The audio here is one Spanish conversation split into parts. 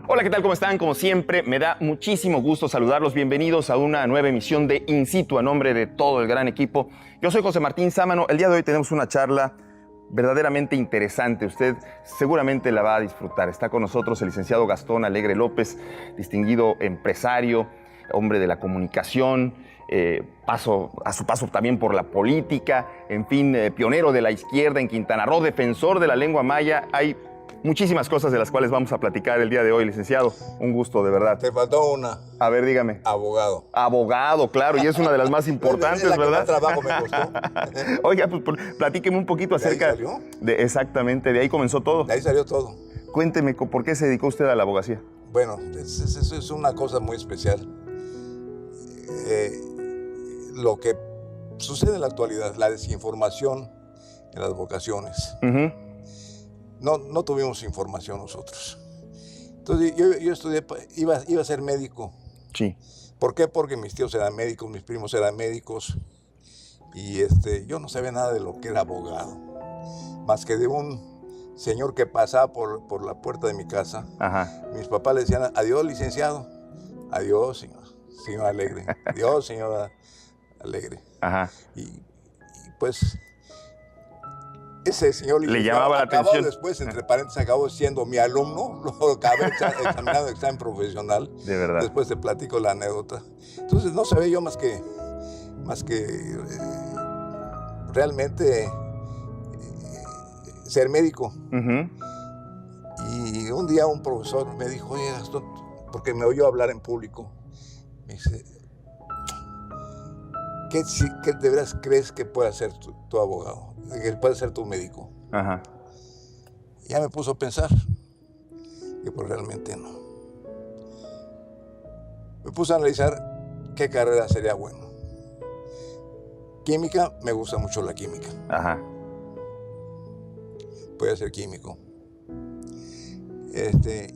Hola, ¿qué tal? ¿Cómo están? Como siempre, me da muchísimo gusto saludarlos. Bienvenidos a una nueva emisión de In Situ a nombre de todo el gran equipo. Yo soy José Martín Sámano. El día de hoy tenemos una charla verdaderamente interesante. Usted seguramente la va a disfrutar. Está con nosotros el licenciado Gastón Alegre López, distinguido empresario, hombre de la comunicación, a su paso también por la política, en fin, pionero de la izquierda en Quintana Roo, defensor de la lengua maya. Hay muchísimas cosas de las cuales vamos a platicar el día de hoy, licenciado. Un gusto, de verdad. Te faltó una. A ver, dígame. Abogado. Abogado, claro, y es una de las más importantes, Es la que ¿verdad? más trabajo me costó. Oiga, pues platíqueme un poquito acerca ¿De ahí salió? Exactamente, de ahí comenzó todo. De ahí salió todo. Cuénteme, ¿por qué se dedicó usted a la abogacía? Bueno, es una cosa muy especial. Lo que sucede en la actualidad, la desinformación en las vocaciones. No tuvimos información nosotros. Entonces yo estudié, iba a ser médico. Sí. ¿Por qué? Porque mis tíos eran médicos, mis primos eran médicos. Y yo no sabía nada de lo que era abogado. Más que de un señor que pasaba por la puerta de mi casa. Ajá. Mis papás le decían, adiós, licenciado. Adiós, señor Alegre. Adiós, señora Alegre. Ajá. Y pues ese señor le llamaba la atención. Después, entre paréntesis, acabó siendo mi alumno. Lo acabé examinando examen profesional. De verdad. Después te platico la anécdota. Entonces no sabía yo más que realmente ser médico. Y un día un profesor me dijo, oye, Gastón, porque me oyó hablar en público, me dice, ¿qué de veras crees que puede hacer tu abogado? Que puede ser tu médico. Ajá. Y ya me puso a pensar. Y pues realmente no. Me puse a analizar qué carrera sería bueno. Química, me gusta mucho la química. Ajá. Puede ser químico.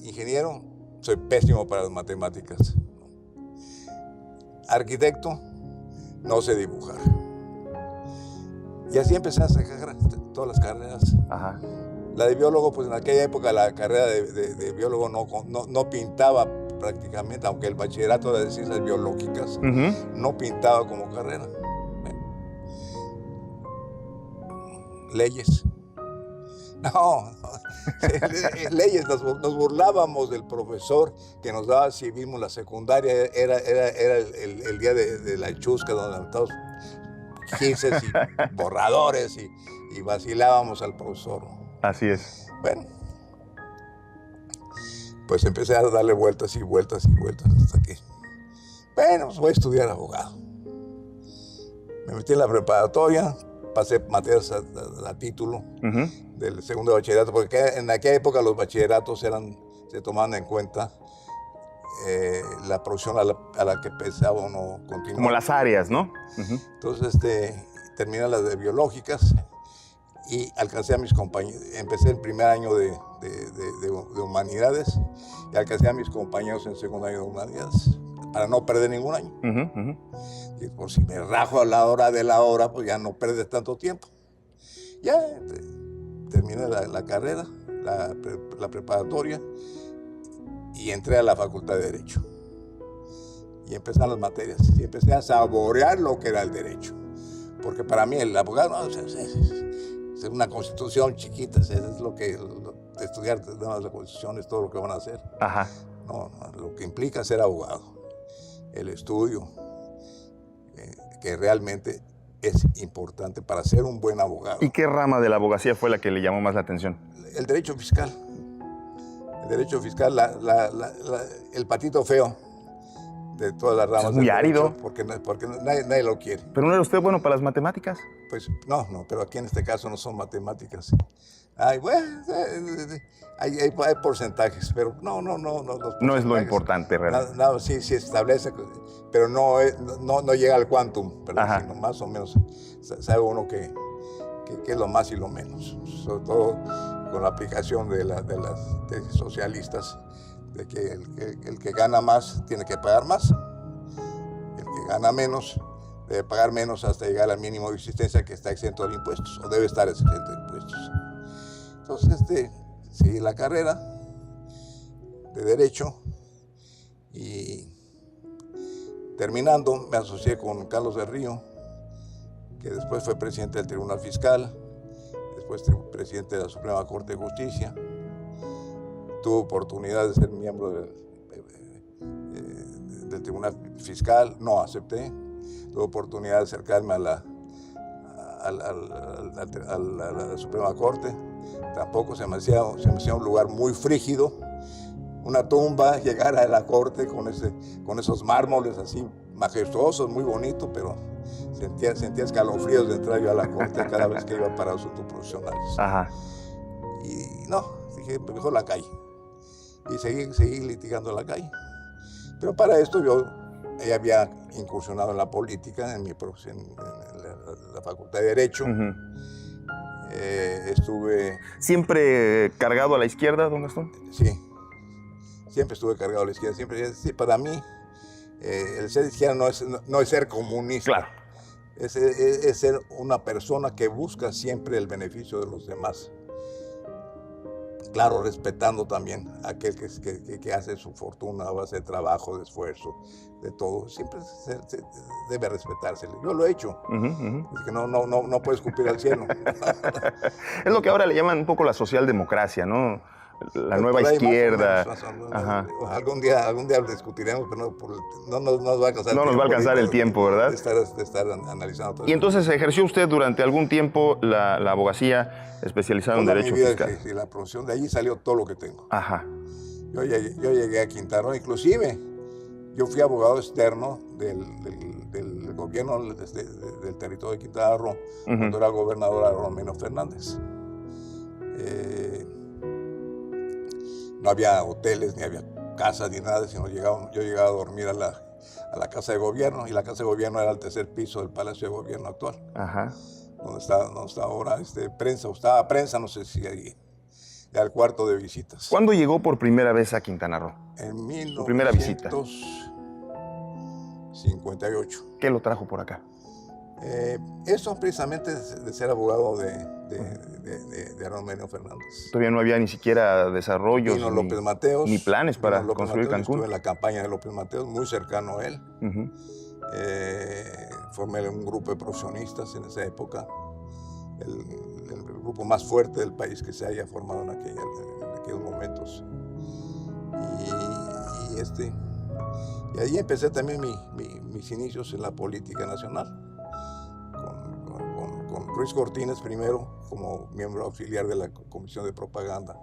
Ingeniero, soy pésimo para las matemáticas. Arquitecto, no sé dibujar. Y así empecé a sacar todas las carreras. Ajá. La de biólogo, pues en aquella época la carrera de biólogo no pintaba prácticamente, aunque el bachillerato de ciencias biológicas no pintaba como carrera. Leyes. No, leyes, nos burlábamos del profesor que nos daba civismo en la secundaria. Era el día de la chusca, donde estábamos gises y borradores y vacilábamos al profesor. Así es. Bueno, pues empecé a darle vueltas y vueltas y vueltas hasta que, bueno, pues voy a estudiar abogado. Me metí en la preparatoria, pasé materias a título del segundo bachillerato, porque en aquella época los bachilleratos se tomaban en cuenta la profesión a la que pensaba uno continuar. Como las áreas, ¿no? Entonces, terminé las de biológicas y alcancé a mis compañeros. Empecé el primer año de humanidades y alcancé a mis compañeros en segundo año de humanidades para no perder ningún año. Y por si me rajo a la hora de la hora, pues ya no perdes tanto tiempo. Ya terminé la carrera, la preparatoria, y entré a la Facultad de Derecho. Y empezaron las materias, y empecé a saborear lo que era el derecho. Porque para mí el abogado es una constitución chiquita, es lo que estudiar la constitución es todo lo que van a hacer. Ajá. No, lo que implica ser abogado, el estudio, que realmente es importante para ser un buen abogado. ¿Y qué rama de la abogacía fue la que le llamó más la atención? El derecho fiscal. El derecho fiscal, el patito feo de todas las ramas. Es muy árido. Porque nadie lo quiere. ¿Pero no era usted bueno para las matemáticas? Pues no, pero aquí en este caso no son matemáticas. Ay, bueno, hay porcentajes, pero no. No es lo importante realmente. No, sí establece, pero no llega al quantum, sino más o menos sabe uno que es lo más y lo menos. Sobre todo con la aplicación de las tesis socialistas, de que el que gana más tiene que pagar más, el que gana menos debe pagar menos hasta llegar al mínimo de existencia, que está exento de impuestos, o debe estar exento de impuestos. Entonces, seguí la carrera, de Derecho y terminando me asocié con Carlos del Río, que después fue presidente del Tribunal Fiscal, después presidente de la Suprema Corte de Justicia. Tuve oportunidad de ser miembro del Tribunal Fiscal, no acepté. Tuve oportunidad de acercarme a la Suprema Corte, tampoco se me hacía un lugar muy frígido. Una tumba, llegar a la corte con esos mármoles así majestuosos, muy bonitos, pero sentía escalofríos de entrar yo a la corte cada vez que iba para asuntos profesionales. Ajá. Y no, dije, mejor la calle. Y seguí litigando en la calle. Pero para esto yo ya había incursionado en la política, en la Facultad de Derecho. Estuve... ¿Siempre cargado a la izquierda, don Gastón? Sí. Siempre estuve cargado a la izquierda. Sí, para mí, el ser de izquierda no es ser comunista. Claro. Es ser una persona que busca siempre el beneficio de los demás. Claro, respetando también a aquel que hace su fortuna a base de trabajo, de esfuerzo, de todo. Siempre se debe respetársele. Yo lo he hecho. Es que no puedes escupir al cielo. Es lo que ahora le llaman un poco la socialdemocracia, ¿no? La nueva izquierda. Algún día discutiremos, pero no nos va a alcanzar el tiempo. No nos va a alcanzar el tiempo, ¿verdad? De estar analizando todo. Y entonces ejerció usted durante algún tiempo la abogacía especializada en derecho fiscal. Sí, la profesión, de allí salió todo lo que tengo. Ajá. Yo llegué a Quintana Roo, inclusive yo fui abogado externo del gobierno del territorio de Quintana Roo, cuando era gobernador Romero Fernández. No había hoteles, ni había casas, ni nada, sino yo llegaba a dormir a la casa de gobierno, y la casa de gobierno era el tercer piso del Palacio de Gobierno actual. Ajá. Donde está ahora prensa, o estaba prensa, no sé si ahí, era el cuarto de visitas. ¿Cuándo llegó por primera vez a Quintana Roo? En 1958. Primera visita. 58. ¿Qué lo trajo por acá? Eso precisamente de ser abogado de Romero Fernández. Todavía no había ni siquiera desarrollos, Vino López Mateos, ni planes para construir Cancún. Estuve en la campaña de López Mateos, muy cercano a él. Formé un grupo de profesionistas en esa época, el grupo más fuerte del país que se haya formado en aquellos momentos. Y ahí empecé también mis inicios en la política nacional. Con Ruiz Cortines primero, como miembro auxiliar de la Comisión de Propaganda,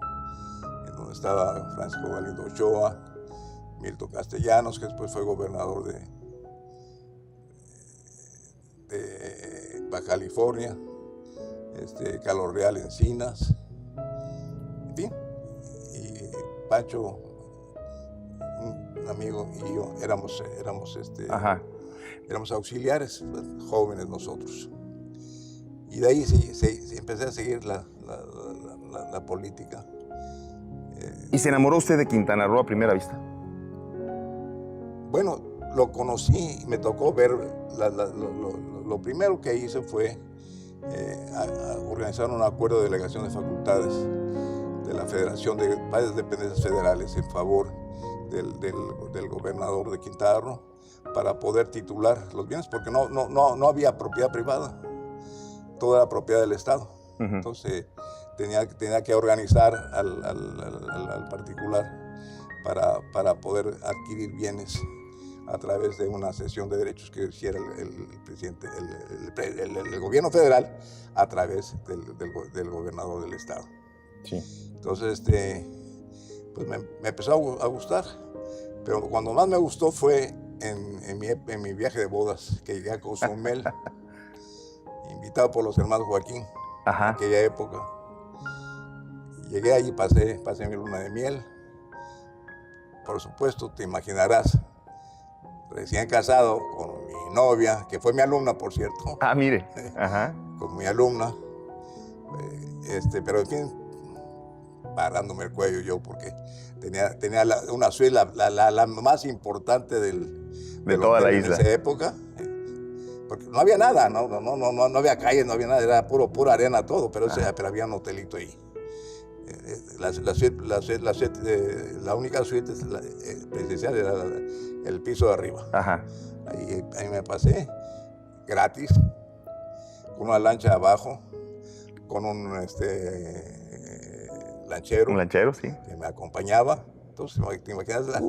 en donde estaba Francisco Galindo Ochoa, Milton Castellanos, que después fue gobernador de Baja California, Carlos Real Encinas, en fin, y Pancho, un amigo, y yo éramos auxiliares, jóvenes nosotros. Y de ahí sí empecé a seguir la política. ¿Y se enamoró usted de Quintana Roo a primera vista? Bueno, lo conocí y me tocó ver. Lo primero que hice fue organizar un acuerdo de delegación de facultades de la Federación de varias dependencias federales en favor del gobernador de Quintana Roo para poder titular los bienes, porque no había propiedad privada. Toda la propiedad del Estado. Entonces tenía que organizar al particular para poder adquirir bienes a través de una cesión de derechos que hiciera el presidente, el gobierno federal a través del gobernador del Estado. Sí. Entonces pues me empezó a gustar, pero cuando más me gustó fue en mi viaje de bodas, que llegué a Cozumel. Invitado por los hermanos Joaquín, en aquella época. Llegué allí, pasé mi luna de miel. Por supuesto, te imaginarás, recién casado con mi novia, que fue mi alumna, por cierto. Ah, mire. Con mi alumna. Pero en fin, parándome el cuello yo, porque tenía una suite, la más importante de toda la isla. En esa época. Porque no había nada, no había calles, no había nada, era pura arena todo, pero había un hotelito ahí. La única suite presidencial era el piso de arriba. Ajá. Ahí me pasé gratis, con una lancha abajo, con un lanchero. Un lanchero, sí. Que me acompañaba. Entonces, ¿te imaginas?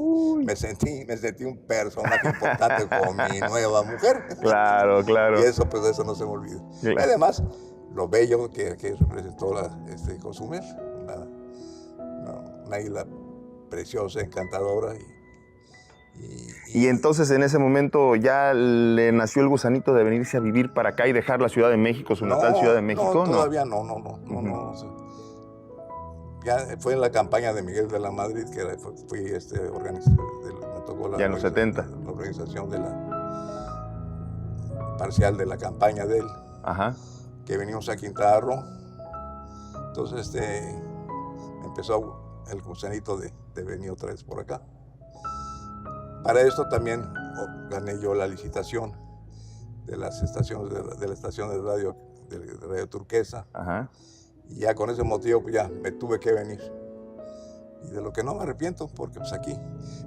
Me sentí un personaje importante con mi nueva mujer. Claro, claro. Y eso no se me olvida. Claro. Y además, lo bello que representó Cozumel, una isla preciosa, encantadora. Y entonces en ese momento ya le nació el gusanito de venirse a vivir para acá y dejar la Ciudad de México, su natal Ciudad de México. No, todavía no. Ya fue en la campaña de Miguel de la Madrid, que fui organizador, me tocó ya en los 70. La organización parcial de la campaña de él. Ajá. Que venimos a Quintana Roo. Entonces empezó el gusanito de venir otra vez por acá. Para esto también gané yo la licitación de las estaciones de la estación de Radio Turquesa. Ajá. Y ya con ese motivo pues ya me tuve que venir. Y de lo que no me arrepiento, porque pues aquí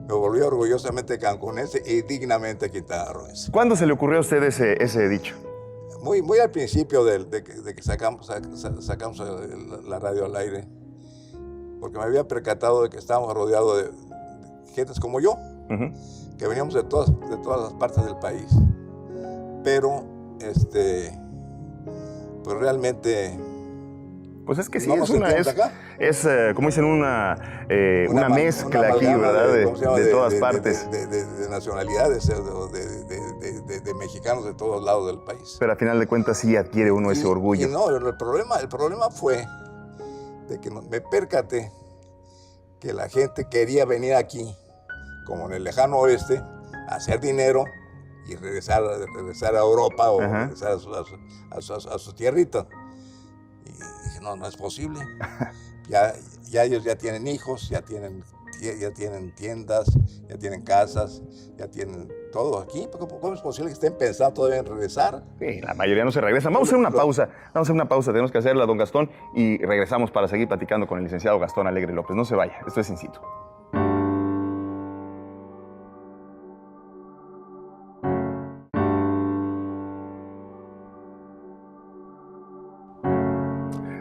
me volví orgullosamente cancunense y dignamente quintanarroense. ¿Cuándo se le ocurrió a usted ese dicho? Muy al principio de que sacamos la radio al aire, porque me había percatado de que estábamos rodeados de gentes como yo, que veníamos de todas las partes del país. Pero, pues realmente... Pues es que sí, no es como dicen, una mezcla aquí, ¿verdad? De todas partes. De nacionalidades, de mexicanos de todos lados del país. Pero al final de cuentas sí adquiere uno ese orgullo. Y no, el problema fue de que me percaté que la gente quería venir aquí, como en el lejano oeste, a hacer dinero y regresar a Europa o regresar a su tierrita. Y dije, no es posible. Ya ellos ya tienen hijos, ya tienen tiendas, ya tienen casas, ya tienen todo aquí. ¿Cómo es posible que estén pensando todavía en regresar? Sí, la mayoría no se regresan. Vamos a hacer una pausa. Tenemos que hacerla, don Gastón, y regresamos para seguir platicando con el licenciado Gastón Alegre López. No se vaya, esto es In Situ.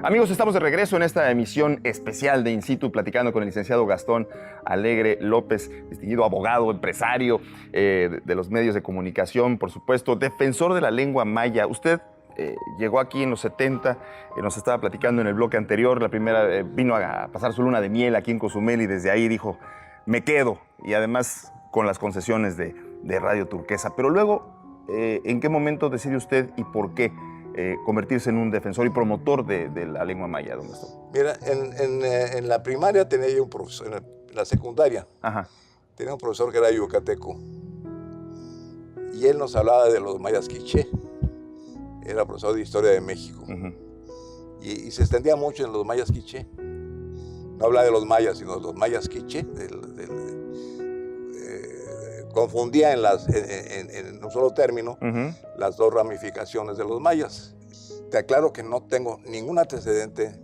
Amigos, estamos de regreso en esta emisión especial de In Situ, platicando con el licenciado Gastón Alegre López, distinguido abogado, empresario de los medios de comunicación, por supuesto, defensor de la lengua maya. Usted llegó aquí en los 70, nos estaba platicando en el bloque anterior, la primera vino a pasar su luna de miel aquí en Cozumel y desde ahí dijo, me quedo, y además con las concesiones de Radio Turquesa. Pero luego, ¿en qué momento decide usted y por qué convertirse en un defensor y promotor de la lengua maya, don Gastón? Mira, en la primaria tenía yo un profesor, en la secundaria, tenía un profesor que era yucateco, y él nos hablaba de los mayas quiché, era profesor de Historia de México, y se extendía mucho en los mayas quiché. No hablaba de los mayas, sino de los mayas quiché, confundía en un solo término las dos ramificaciones de los mayas. Te aclaro que no tengo ningún antecedente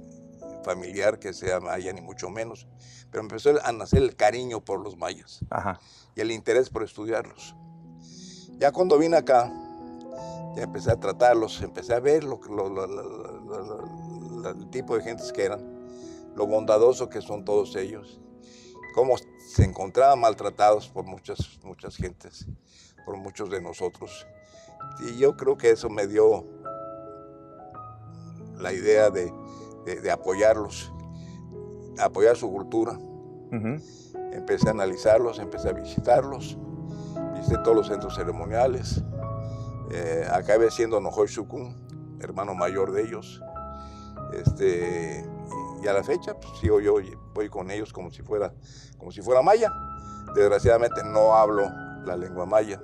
familiar que sea maya, ni mucho menos, pero empezó a nacer el cariño por los mayas y el interés por estudiarlos. Ya cuando vine acá, ya empecé a tratarlos, empecé a ver el tipo de gentes que eran, lo bondadoso que son todos ellos, cómo se encontraban maltratados por muchas gentes, por muchos de nosotros. Y yo creo que eso me dio la idea de apoyarlos, apoyar su cultura. Empecé a analizarlos, empecé a visitarlos, visité todos los centros ceremoniales, acabé siendo Nojoy Shukun, hermano mayor de ellos. Y a la fecha pues, sigo yo, voy con ellos como si fuera maya. Desgraciadamente no hablo la lengua maya.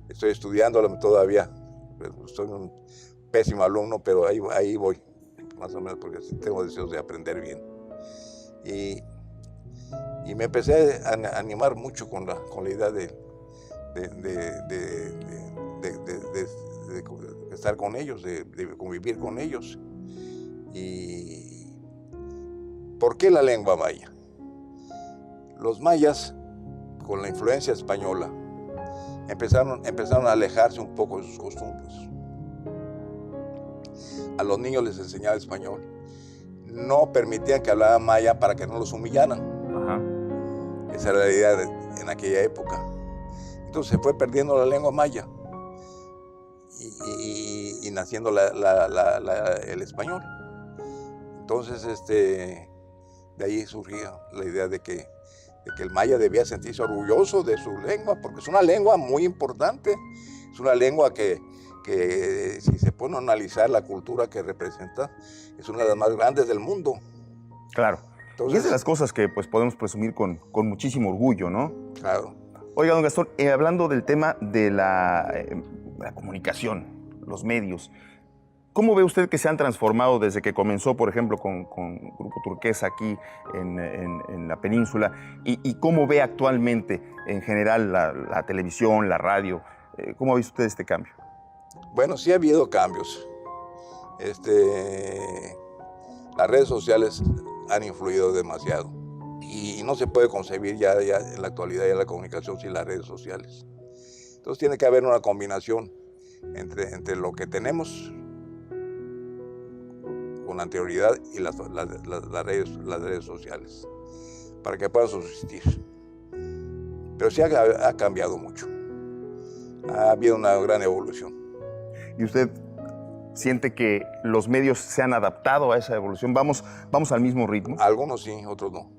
Estoy estudiándola todavía. Soy un pésimo alumno, pero ahí voy, más o menos, porque tengo deseos de aprender bien. Y me empecé a animar mucho con la idea de estar con ellos, de convivir con ellos. Y ¿Por qué la lengua maya? Los mayas, con la influencia española, empezaron a alejarse un poco de sus costumbres. A los niños les enseñaba español. No permitían que hablaran maya para que no los humillaran. Ajá. Esa era la idea en aquella época. Entonces se fue perdiendo la lengua maya y naciendo el español. Entonces, de ahí surgía la idea de que el maya debía sentirse orgulloso de su lengua, porque es una lengua muy importante. Es una lengua que si se pone a analizar la cultura que representa, es una de las más grandes del mundo. Claro. Entonces, y es de las cosas que pues, podemos presumir con muchísimo orgullo, ¿no? Claro. Oiga, don Gastón, hablando del tema de la comunicación, los medios, ¿cómo ve usted que se han transformado desde que comenzó, por ejemplo, con Grupo Turquesa aquí en la península? ¿Y cómo ve actualmente, en general, la televisión, la radio? ¿Cómo ha visto usted este cambio? Bueno, sí ha habido cambios. Las redes sociales han influido demasiado. Y no se puede concebir ya en la actualidad ya la comunicación sin las redes sociales. Entonces tiene que haber una combinación entre lo que tenemos con anterioridad y las redes sociales para que puedan subsistir. Pero sí ha cambiado mucho. Ha habido una gran evolución. ¿Y usted siente que los medios se han adaptado a esa evolución? ¿Vamos al mismo ritmo? Algunos sí, otros no.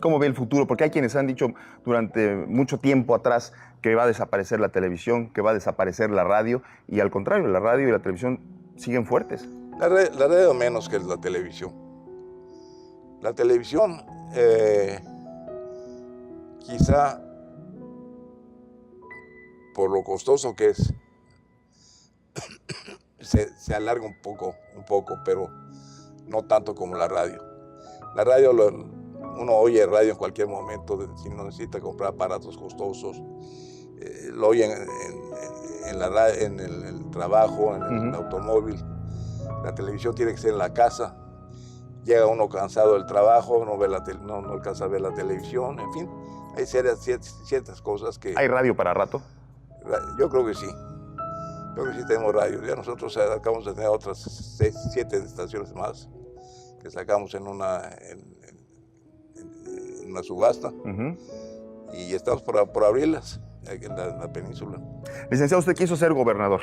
¿Cómo ve el futuro? Porque hay quienes han dicho durante mucho tiempo atrás que va a desaparecer la televisión, que va a desaparecer la radio, y al contrario, la radio y la televisión siguen fuertes. La radio menos que la televisión. La televisión, quizá por lo costoso que es, se alarga un poco, pero no tanto como la radio. La radio, uno oye radio en cualquier momento, si no necesita comprar aparatos costosos. Lo oye en el trabajo, en el automóvil. La televisión tiene que ser en la casa. Llega uno cansado del trabajo, no alcanza a ver la televisión, en fin. Hay ciertas cosas que... ¿Hay radio para rato? Yo creo que sí. Yo creo que sí tenemos radio. Ya nosotros acabamos de tener otras 7 estaciones más que sacamos en una subasta. Y estamos por abrirlas aquí en la península. Licenciado, usted quiso ser gobernador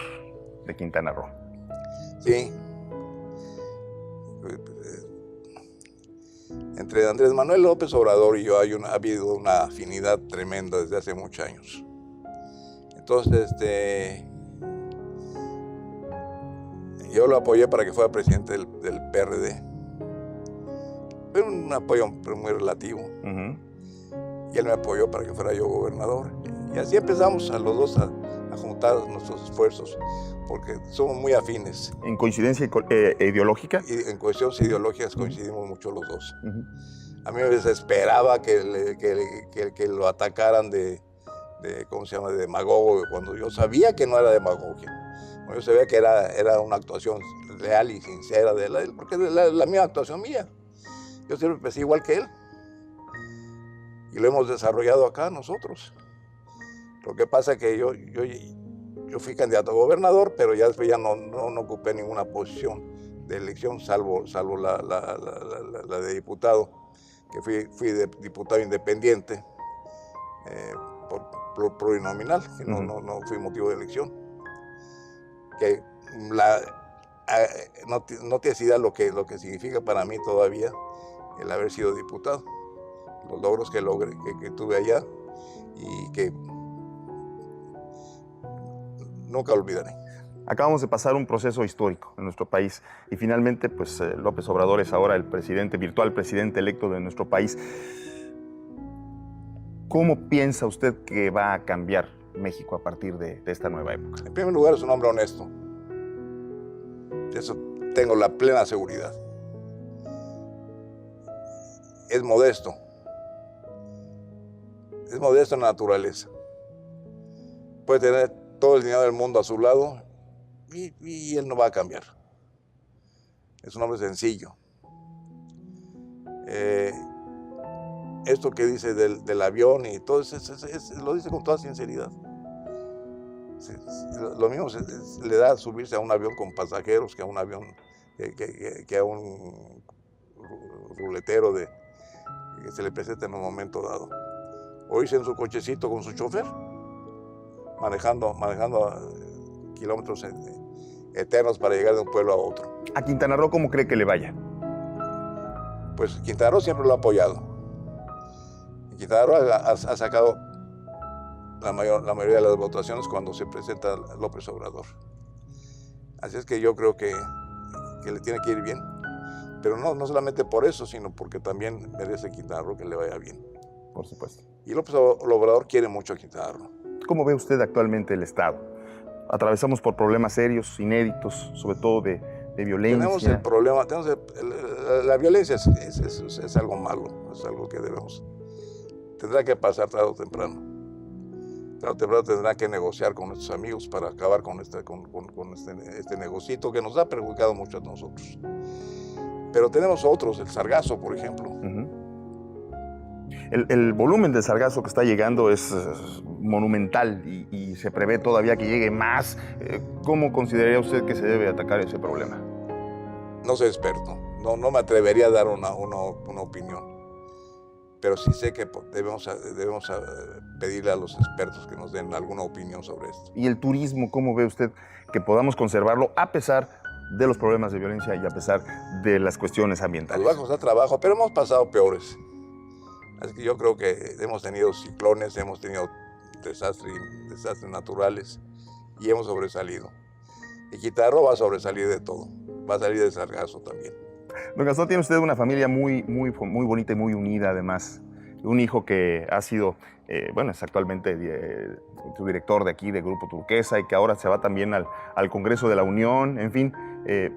de Quintana Roo. Sí. Entre Andrés Manuel López Obrador y yo ha habido una afinidad tremenda desde hace muchos años. Entonces, yo lo apoyé para que fuera presidente del PRD. Fue un apoyo muy relativo. Y él me apoyó para que fuera yo gobernador. Y así empezamos a los dos a juntar nuestros esfuerzos, porque somos muy afines. ¿En coincidencia ideológica? Y en cuestiones ideológicas coincidimos mucho los dos. A mí me desesperaba que lo atacaran de ¿cómo se llama?, de demagogo, cuando yo sabía que no era demagogia. Yo sabía que era una actuación real y sincera de él, porque es la misma actuación mía. Yo siempre pensé igual que él. Y lo hemos desarrollado acá nosotros. Lo que pasa es que yo fui candidato a gobernador, pero ya después ya no ocupé ninguna posición de elección, salvo la de diputado, que fui diputado independiente por plurinominal, que no fui motivo de elección. Que no tienes idea lo que significa para mí todavía el haber sido diputado, los logros que logré, que tuve allá y que nunca olvidaré. Acabamos de pasar un proceso histórico en nuestro país y finalmente pues López Obrador es ahora el virtual presidente electo de nuestro país. ¿Cómo piensa usted que va a cambiar México a partir de esta nueva época? En primer lugar, es un hombre honesto. De eso tengo la plena seguridad. Es modesto. Es modesto en la naturaleza. Puede tener todo el dinero del mundo a su lado y él no va a cambiar. Es un hombre sencillo. Esto que dice del avión y todo eso, lo dice con toda sinceridad. Lo mismo le da subirse a un avión con pasajeros que a un avión, que a un ruletero que se le presenta en un momento dado. O irse en su cochecito con su chofer, manejando kilómetros eternos para llegar de un pueblo a otro. ¿A Quintana Roo cómo cree que le vaya? Pues Quintana Roo siempre lo ha apoyado. Quintana Roo ha sacado la mayoría de las votaciones cuando se presenta López Obrador. Así es que yo creo que le tiene que ir bien. Pero no solamente por eso, sino porque también merece Quintana Roo que le vaya bien. Por supuesto. Y López Obrador quiere mucho a Quintana Roo. ¿Cómo ve usted actualmente el Estado? Atravesamos por problemas serios, inéditos, sobre todo de violencia. Tenemos el problema, la violencia es algo malo, es algo que tendrá que pasar tarde o temprano. Tarde o temprano tendrá que negociar con nuestros amigos para acabar con este negocito que nos ha perjudicado mucho a nosotros. Pero tenemos otros, el sargazo, por ejemplo. El volumen del sargazo que está llegando es monumental y se prevé todavía que llegue más. ¿Cómo consideraría usted que se debe atacar ese problema? No soy experto, no me atrevería a dar una opinión, pero sí sé que debemos pedirle a los expertos que nos den alguna opinión sobre esto. ¿Y el turismo, cómo ve usted que podamos conservarlo a pesar de los problemas de violencia y a pesar de las cuestiones ambientales? Nos va a costar trabajo, pero hemos pasado peores. Así que yo creo que hemos tenido ciclones, hemos tenido desastres naturales y hemos sobresalido. Y Quintana Roo va a sobresalir de todo, va a salir del sargazo también. Don Gastón, tiene usted una familia muy bonita y muy unida, además. Un hijo que ha sido, es actualmente su director de aquí, de Grupo Turquesa, y que ahora se va también al Congreso de la Unión. En fin,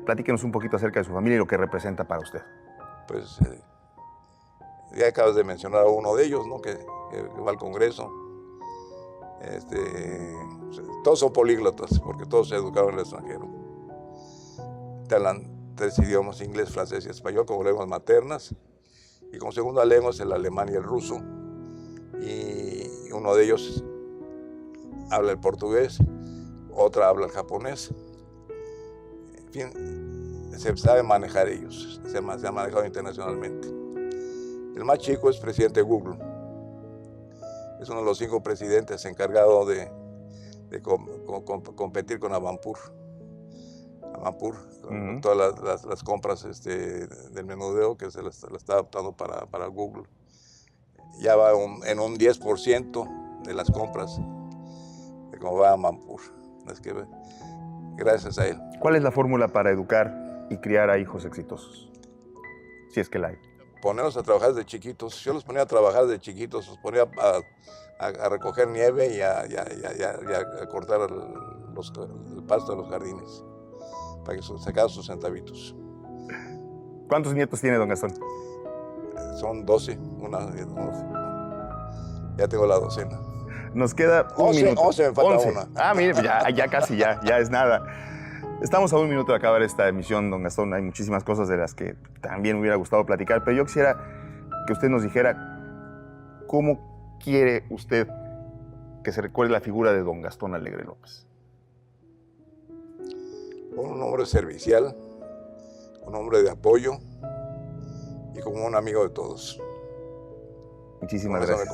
platíquenos un poquito acerca de su familia y lo que representa para usted. Pues ya acabas de mencionar a uno de ellos, ¿no? que va al Congreso. Todos son políglotas, porque todos se educaron en el extranjero. Te hablan 3 idiomas, inglés, francés y español, como lenguas maternas. Y como segunda lengua es el alemán y el ruso. Y uno de ellos habla el portugués, otra habla el japonés. En fin, se sabe manejar ellos, se han manejado internacionalmente. El más chico es presidente de Google. Es uno de los 5 presidentes encargados de competir con Avanpur. Con todas las compras del menudeo que se las está adaptando para Google. Ya va en un 10% de las compras de cómo va Avanpur. Es que gracias a él. ¿Cuál es la fórmula para educar y criar a hijos exitosos? Si es que la hay. Ponerlos a trabajar desde chiquitos. Yo los ponía a trabajar desde chiquitos, los ponía a recoger nieve y a cortar el pasto de los jardines para que sacaran sus centavitos. ¿Cuántos nietos tiene, don Gastón? Son 12, ya tengo la docena. Nos queda un 11, minuto. 11, me falta una. Ah, mire, ya casi, ya es nada. Estamos a un minuto de acabar esta emisión, don Gastón. Hay muchísimas cosas de las que también me hubiera gustado platicar, pero yo quisiera que usted nos dijera cómo quiere usted que se recuerde la figura de don Gastón Alegre López. Un hombre servicial, un hombre de apoyo y como un amigo de todos. Muchísimas gracias.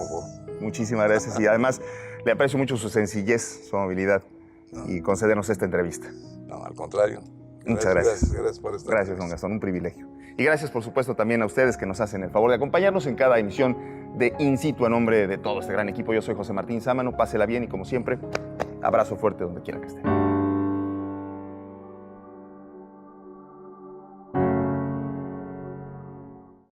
Muchísimas gracias y además le aprecio mucho su sencillez, su amabilidad y concedernos esta entrevista. No, al contrario. Muchas gracias. Gracias por estar. Gracias, don Gastón, un privilegio. Y gracias, por supuesto, también a ustedes que nos hacen el favor de acompañarnos en cada emisión de In Situ a nombre de todo este gran equipo. Yo soy José Martín Sámano, pásela bien y como siempre, abrazo fuerte donde quiera que esté.